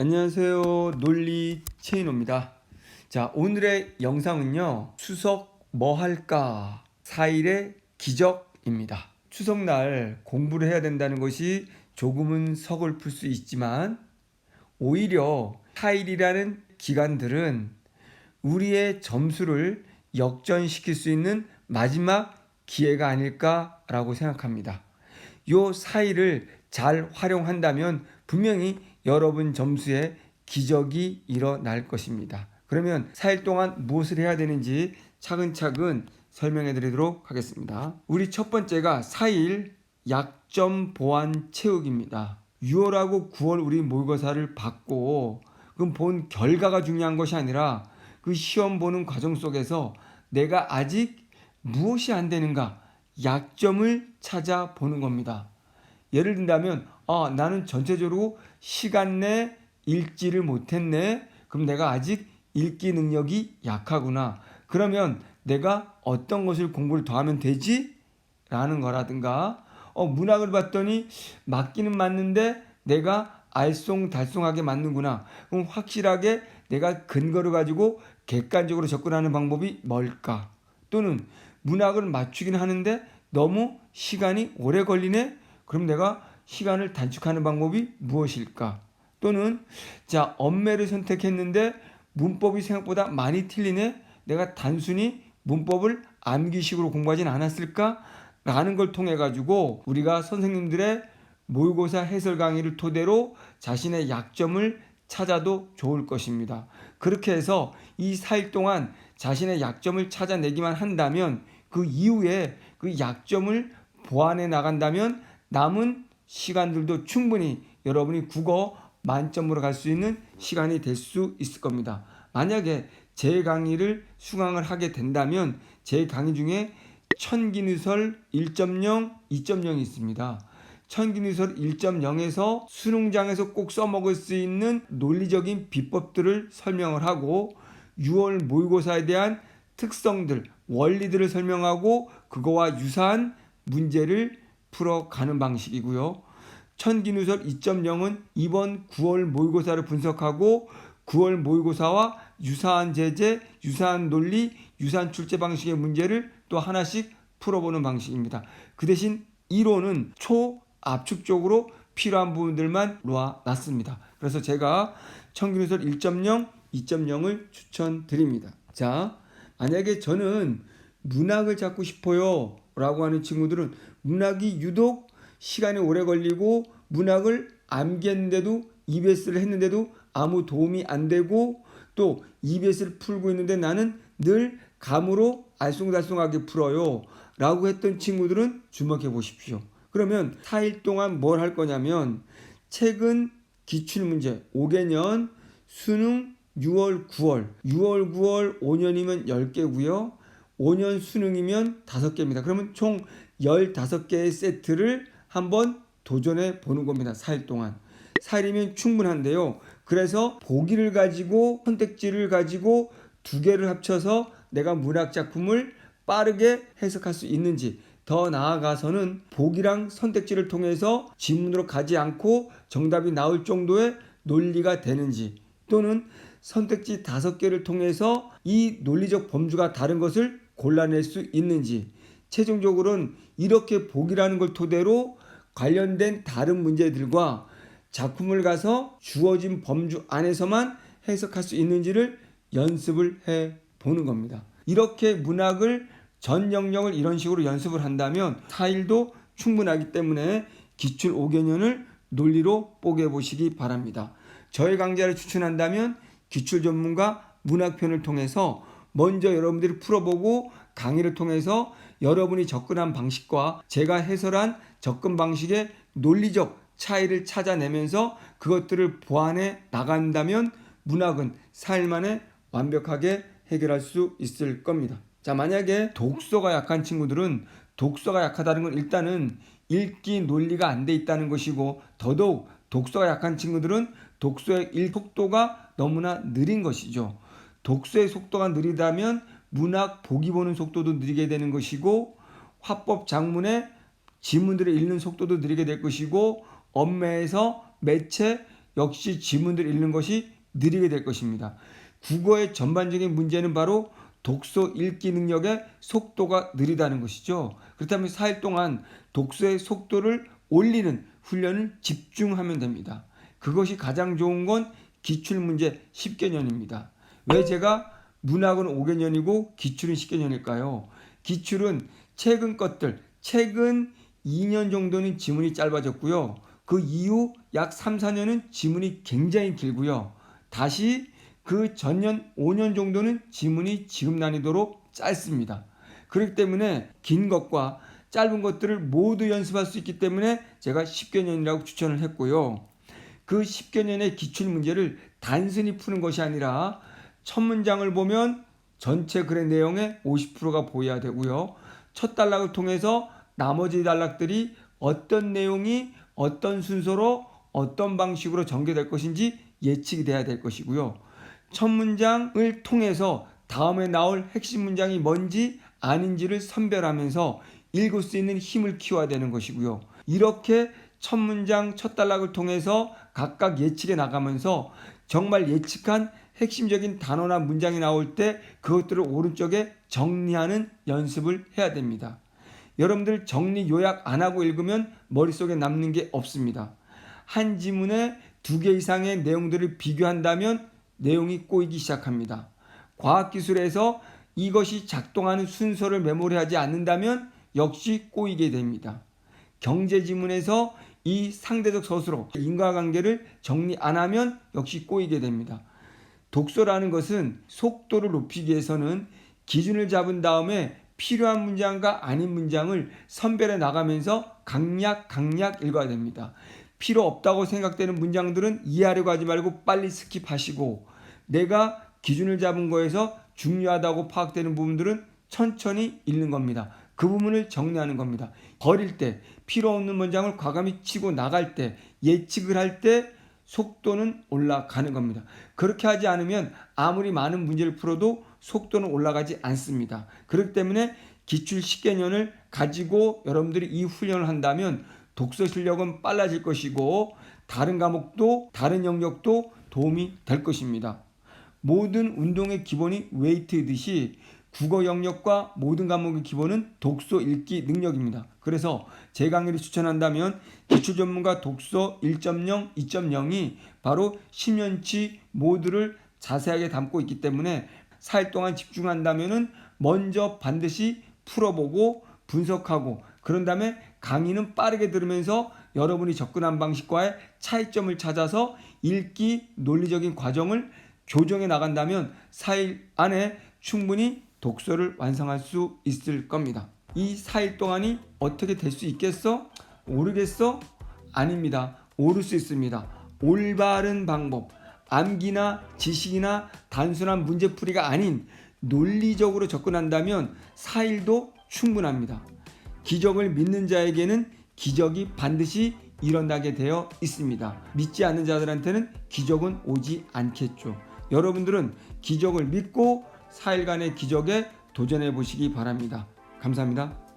안녕하세요. 논리 최인호입니다. 자, 오늘의 영상은요. 추석 뭐 할까? 4일의 기적입니다. 추석날 공부를 해야 된다는 것이 조금은 서글플 수 있지만 오히려 4일이라는 기간들은 우리의 점수를 역전시킬 수 있는 마지막 기회가 아닐까라고 생각합니다. 요 4일을 잘 활용한다면 분명히 여러분 점수에 기적이 일어날 것입니다. 그러면 4일 동안 무엇을 해야 되는지 차근차근 설명해 드리도록 하겠습니다. 우리 첫 번째가 4일 약점 보완 채우기입니다. 6월하고 9월 우리 모의고사를 받고 그럼 본 결과가 중요한 것이 아니라 그 시험 보는 과정 속에서 내가 아직 무엇이 안 되는가 약점을 찾아보는 겁니다. 예를 든다면 나는 전체적으로 시간 내 읽지를 못했네. 그럼 내가 아직 읽기 능력이 약하구나. 그러면 내가 어떤 것을 공부를 더 하면 되지? 라는 거라든가 문학을 봤더니 맞기는 맞는데 내가 알쏭달쏭하게 맞는구나. 그럼 확실하게 내가 근거를 가지고 객관적으로 접근하는 방법이 뭘까? 또는 문학을 맞추긴 하는데 너무 시간이 오래 걸리네? 그럼 내가 시간을 단축하는 방법이 무엇일까? 또는 자, 언매를 선택했는데 문법이 생각보다 많이 틀리네? 내가 단순히 문법을 암기식으로 공부하진 않았을까? 라는 걸 통해 가지고 우리가 선생님들의 모의고사 해설 강의를 토대로 자신의 약점을 찾아도 좋을 것입니다. 그렇게 해서 이 4일 동안 자신의 약점을 찾아내기만 한다면 그 이후에 그 약점을 보완해 나간다면 남은 시간들도 충분히 여러분이 국어 만점으로 갈 수 있는 시간이 될 수 있을 겁니다. 만약에 제 강의를 수강을 하게 된다면 제 강의 중에 천기누설 1.0, 2.0이 있습니다. 천기누설 1.0에서 수능장에서 꼭 써먹을 수 있는 논리적인 비법들을 설명을 하고 6월 모의고사에 대한 특성들, 원리들을 설명하고 그거와 유사한 문제를 풀어가는 방식이고요. 천기누설 2.0은 이번 9월 모의고사를 분석하고 9월 모의고사와 유사한 제재, 유사한 논리, 유사한 출제 방식의 문제를 또 하나씩 풀어보는 방식입니다. 그 대신 이론은 초압축적으로 필요한 부분들만 놓아놨습니다. 그래서 제가 천기누설 1.0, 2.0을 추천드립니다. 자, 만약에 저는 문학을 잡고 싶어요 라고 하는 친구들은 문학이 유독 시간이 오래 걸리고 문학을 암기했는데도 EBS를 했는데도 아무 도움이 안 되고 또 EBS를 풀고 있는데 나는 늘 감으로 알쏭달쏭하게 풀어요 라고 했던 친구들은 주목해 보십시오. 그러면 4일 동안 뭘 할 거냐면 최근 기출문제 5개년 수능 6월 9월 6월 9월 5년이면 10개고요. 5년 수능이면 5개입니다. 그러면 총 15개의 세트를 한번 도전해 보는 겁니다. 4일 동안. 4일이면 충분한데요. 그래서 보기를 가지고 선택지를 가지고 두 개를 합쳐서 내가 문학 작품을 빠르게 해석할 수 있는지 더 나아가서는 보기랑 선택지를 통해서 지문으로 가지 않고 정답이 나올 정도의 논리가 되는지 또는 선택지 5개를 통해서 이 논리적 범주가 다른 것을 골라낼 수 있는지 최종적으로는 이렇게 보기라는 걸 토대로 관련된 다른 문제들과 작품을 가서 주어진 범주 안에서만 해석할 수 있는지를 연습을 해 보는 겁니다. 이렇게 문학을 전 영역을 이런 식으로 연습을 한다면 4일도 충분하기 때문에 기출 5개년을 논리로 뽀개 보시기 바랍니다. 저의 강좌를 추천한다면 기출 전문가 문학편을 통해서 먼저 여러분들이 풀어보고 강의를 통해서 여러분이 접근한 방식과 제가 해설한 접근 방식의 논리적 차이를 찾아내면서 그것들을 보완해 나간다면 문학은 4일 만에 완벽하게 해결할 수 있을 겁니다. 자, 만약에 독서가 약한 친구들은 독서가 약하다는 건 일단은 읽기 논리가 안 돼 있다는 것이고 더더욱 독서가 약한 친구들은 독서의 속도가 너무나 느린 것이죠. 독서의 속도가 느리다면 문학 보기 보는 속도도 느리게 되는 것이고 화법 작문의 지문들을 읽는 속도도 느리게 될 것이고 언매에서 매체 역시 지문들을 읽는 것이 느리게 될 것입니다. 국어의 전반적인 문제는 바로 독서 읽기 능력의 속도가 느리다는 것이죠. 그렇다면 4일 동안 독서의 속도를 올리는 훈련을 집중하면 됩니다. 그것이 가장 좋은 건 기출문제 10개년입니다. 왜 제가 문학은 5개년이고 기출은 10개년일까요? 기출은 최근 것들, 최근 2년 정도는 지문이 짧아졌고요. 그 이후 약 3, 4년은 지문이 굉장히 길고요. 다시 그 전년 5년 정도는 지문이 지금 난이도로 짧습니다. 그렇기 때문에 긴 것과 짧은 것들을 모두 연습할 수 있기 때문에 제가 10개년이라고 추천을 했고요. 그 10개년의 기출문제를 단순히 푸는 것이 아니라 첫 문장을 보면 전체 글의 내용의 50%가 보여야 되고요. 첫 단락을 통해서 나머지 단락들이 어떤 내용이 어떤 순서로 어떤 방식으로 전개될 것인지 예측이 돼야 될 것이고요. 첫 문장을 통해서 다음에 나올 핵심 문장이 뭔지 아닌지를 선별하면서 읽을 수 있는 힘을 키워야 되는 것이고요. 이렇게 첫 문장, 첫 단락을 통해서 각각 예측해 나가면서 정말 예측한 핵심적인 단어나 문장이 나올 때 그것들을 오른쪽에 정리하는 연습을 해야 됩니다. 여러분들 정리 요약 안 하고 읽으면 머릿속에 남는 게 없습니다. 한 지문에 2개 이상의 내용들을 비교한다면 내용이 꼬이기 시작합니다. 과학기술에서 이것이 작동하는 순서를 메모리하지 않는다면 역시 꼬이게 됩니다. 경제지문에서 이 상대적 서술어, 인과관계를 정리 안 하면 역시 꼬이게 됩니다. 독서라는 것은 속도를 높이기 위해서는 기준을 잡은 다음에 필요한 문장과 아닌 문장을 선별해 나가면서 강약 읽어야 됩니다. 필요 없다고 생각되는 문장들은 이해하려고 하지 말고 빨리 스킵하시고 내가 기준을 잡은 거에서 중요하다고 파악되는 부분들은 천천히 읽는 겁니다. 그 부분을 정리하는 겁니다. 버릴 때 필요 없는 문장을 과감히 치고 나갈 때 예측을 할 때 속도는 올라가는 겁니다. 그렇게 하지 않으면 아무리 많은 문제를 풀어도 속도는 올라가지 않습니다. 그렇기 때문에 기출 10개년을 가지고 여러분들이 이 훈련을 한다면 독서 실력은 빨라질 것이고 다른 과목도 다른 영역도 도움이 될 것입니다. 모든 운동의 기본이 웨이트이듯이 국어 영역과 모든 과목의 기본은 독서 읽기 능력입니다. 그래서 제 강의를 추천한다면 기출전문가 독서 1.0, 2.0이 바로 10년치 모두를 자세하게 담고 있기 때문에 4일 동안 집중한다면 먼저 반드시 풀어보고 분석하고 그런 다음에 강의는 빠르게 들으면서 여러분이 접근한 방식과의 차이점을 찾아서 읽기 논리적인 과정을 교정해 나간다면 4일 안에 충분히 독서를 완성할 수 있을 겁니다. 이 4일 동안이 어떻게 될 수 있겠어? 오르겠어? 아닙니다. 오를 수 있습니다. 올바른 방법, 암기나 지식이나 단순한 문제풀이가 아닌 논리적으로 접근한다면 4일도 충분합니다. 기적을 믿는 자에게는 기적이 반드시 일어나게 되어 있습니다. 믿지 않는 자들한테는 기적은 오지 않겠죠. 여러분들은 기적을 믿고 4일간의 기적에 도전해 보시기 바랍니다. 감사합니다.